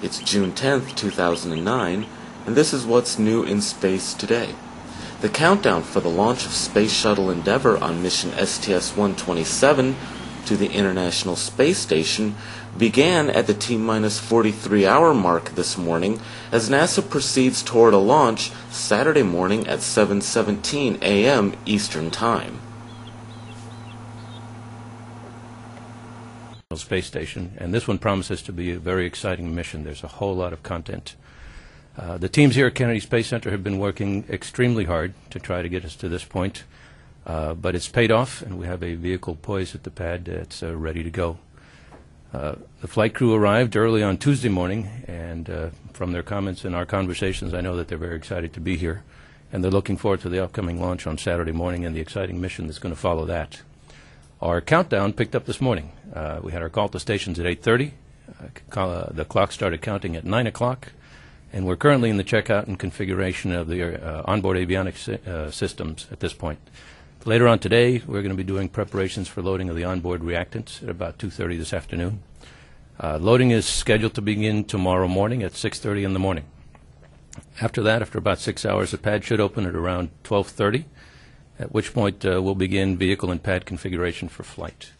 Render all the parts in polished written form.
It's June 10th, 2009, and this is what's new in space today. The countdown for the launch of Space Shuttle Endeavour on mission STS-127 to the International Space Station began at the T-minus 43-hour mark this morning as NASA proceeds toward a launch Saturday morning at 7:17 a.m. Eastern Time. Space Station, and this one promises to be a very exciting mission. There's a whole lot of content. The teams here at Kennedy Space Center have been working extremely hard to try to get us to this point, but it's paid off, and we have a vehicle poised at the pad that's ready to go. The flight crew arrived early on Tuesday morning, and from their comments and our conversations, I know that they're very excited to be here, and they're looking forward to the upcoming launch on Saturday morning and the exciting mission that's going to follow that. Our countdown picked up this morning. We had our call to stations at 8:30. The clock started counting at 9 o'clock, and we're currently in the checkout and configuration of the onboard avionics systems at this point. Later on today, we're going to be doing preparations for loading of the onboard reactants at about 2:30 this afternoon. Loading is scheduled to begin tomorrow morning at 6:30 in the morning. After that, after about 6 hours, the pad should open at around 12:30. At which point we'll begin vehicle and pad configuration for flight.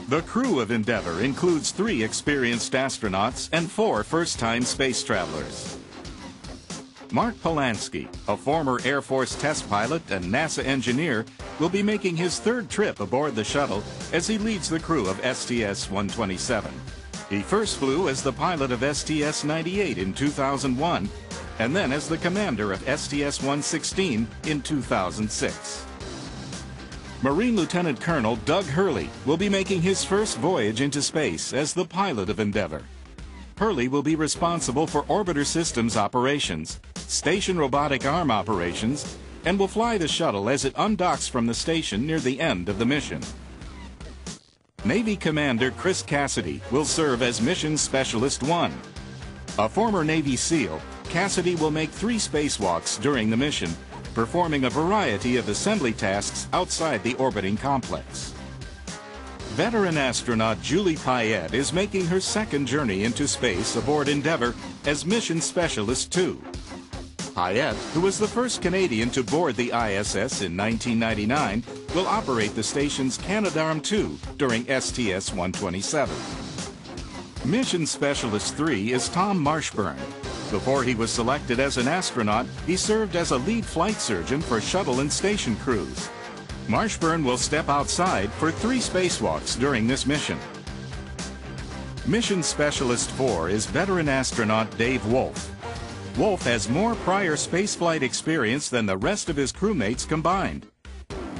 The crew of Endeavour includes 3 experienced astronauts and 4 first-time space travelers. Mark Polanski, a former Air Force test pilot and NASA engineer, will be making his 3rd trip aboard the shuttle as he leads the crew of STS-127. He first flew as the pilot of STS-98 in 2001, and then as the commander of STS-116 in 2006. Marine Lieutenant Colonel Doug Hurley will be making his first voyage into space as the pilot of Endeavour. Hurley will be responsible for orbiter systems operations, station robotic arm operations, and will fly the shuttle as it undocks from the station near the end of the mission. Navy Commander Chris Cassidy will serve as Mission Specialist 1. A former Navy SEAL, Cassidy will make 3 spacewalks during the mission, performing a variety of assembly tasks outside the orbiting complex. Veteran astronaut Julie Payette is making her 2nd journey into space aboard Endeavour as Mission Specialist 2. Payette, who was the first Canadian to board the ISS in 1999, will operate the station's Canadarm2 during STS-127. Mission Specialist 3 is Tom Marshburn. Before he was selected as an astronaut, he served as a lead flight surgeon for shuttle and station crews. Marshburn will step outside for 3 spacewalks during this mission. Mission Specialist 4 is veteran astronaut Dave Wolf. Wolf has more prior spaceflight experience than the rest of his crewmates combined.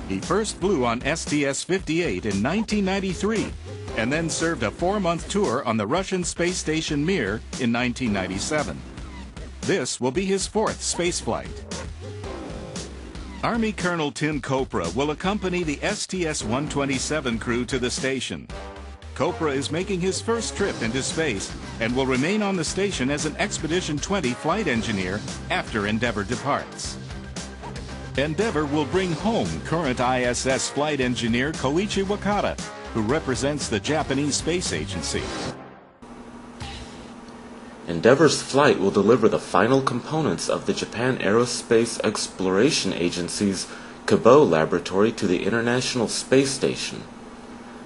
He first flew on STS-58 in 1993, and then served a 4-month tour on the Russian space station Mir in 1997. This will be his 4th spaceflight. Army Colonel Tim Kopra will accompany the STS-127 crew to the station. Kopra is making his first trip into space and will remain on the station as an Expedition 20 flight engineer after Endeavour departs. Endeavour will bring home current ISS flight engineer Koichi Wakata, who represents the Japanese Space Agency. Endeavour's flight will deliver the final components of the Japan Aerospace Exploration Agency's Kibo laboratory to the International Space Station.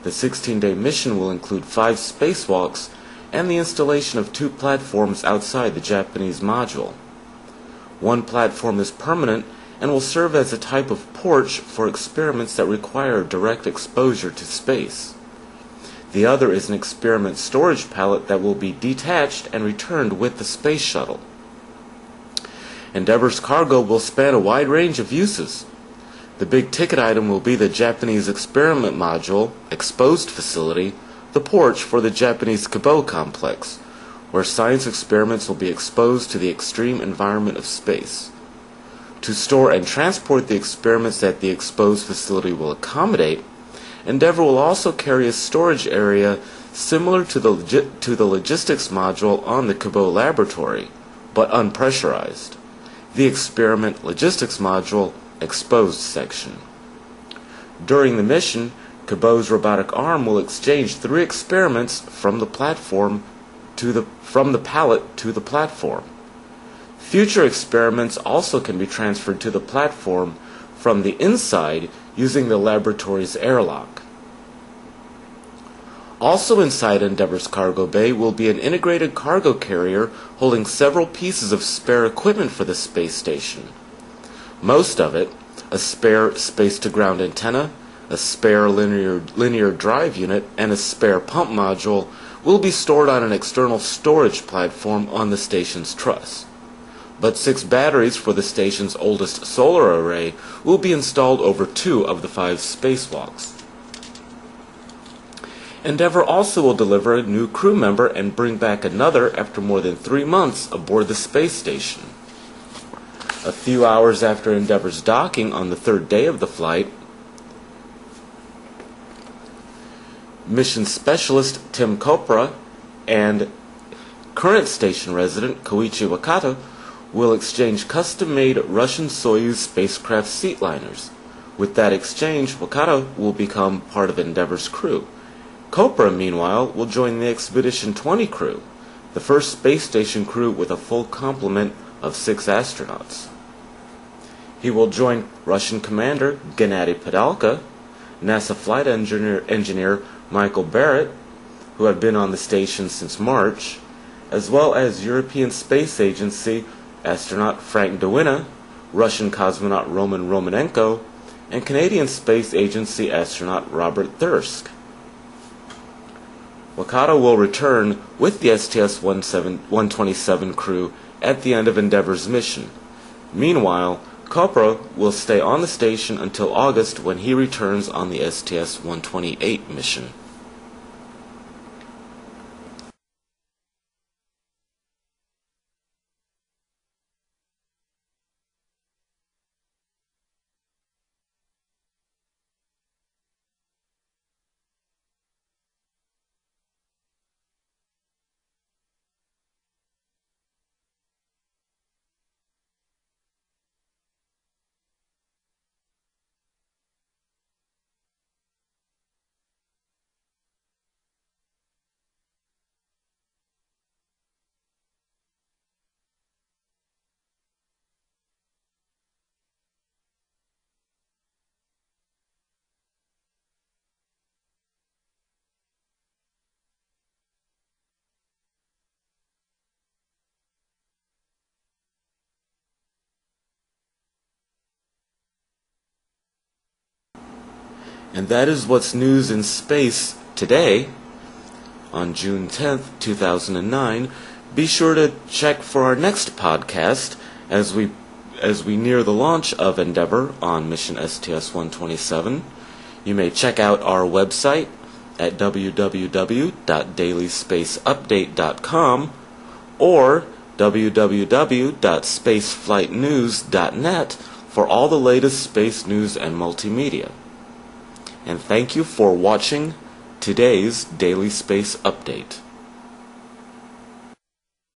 The 16-day mission will include 5 spacewalks and the installation of 2 platforms outside the Japanese module. One platform is permanent and will serve as a type of porch for experiments that require direct exposure to space. The other is an experiment storage pallet that will be detached and returned with the space shuttle. Endeavour's cargo will span a wide range of uses. The big ticket item will be the Japanese experiment module, exposed facility, the porch for the Japanese Kibo complex, where science experiments will be exposed to the extreme environment of space. To store and transport the experiments that the exposed facility will accommodate, Endeavour will also carry a storage area similar to the logistics module on the Kibo laboratory, but unpressurized. The experiment logistics module exposed section. During the mission, Cabot's robotic arm will exchange 3 experiments from the pallet to the platform. Future experiments also can be transferred to the platform from the inside using the laboratory's airlock. Also inside Endeavour's cargo bay will be an integrated cargo carrier holding several pieces of spare equipment for the space station. Most of it, a spare space-to-ground antenna, a spare linear drive unit, and a spare pump module, will be stored on an external storage platform on the station's truss. But 6 batteries for the station's oldest solar array will be installed over 2 of the 5 spacewalks. Endeavour also will deliver a new crew member and bring back another after more than 3 months aboard the space station. A few hours after Endeavour's docking on the 3rd day of the flight, mission specialist Tim Kopra and current station resident Koichi Wakata will exchange custom-made Russian Soyuz spacecraft seatliners. With that exchange, Wakata will become part of Endeavour's crew. Kopra, meanwhile, will join the Expedition 20 crew, the first space station crew with a full complement of 6 astronauts. He will join Russian commander Gennady Padalka, NASA flight engineer Michael Barrett, who have been on the station since March, as well as European Space Agency astronaut Frank Dewina, Russian cosmonaut Roman Romanenko, and Canadian Space Agency astronaut Robert Thirsk. Wakata will return with the STS-127 crew at the end of Endeavour's mission. Meanwhile, Kopra will stay on the station until August when he returns on the STS-128 mission. And that is what's news in space today, on June 10th, 2009. Be sure to check for our next podcast as we near the launch of Endeavour on mission STS-127. You may check out our website at www.dailyspaceupdate.com or www.spaceflightnews.net for all the latest space news and multimedia. And thank you for watching today's Daily Space Update.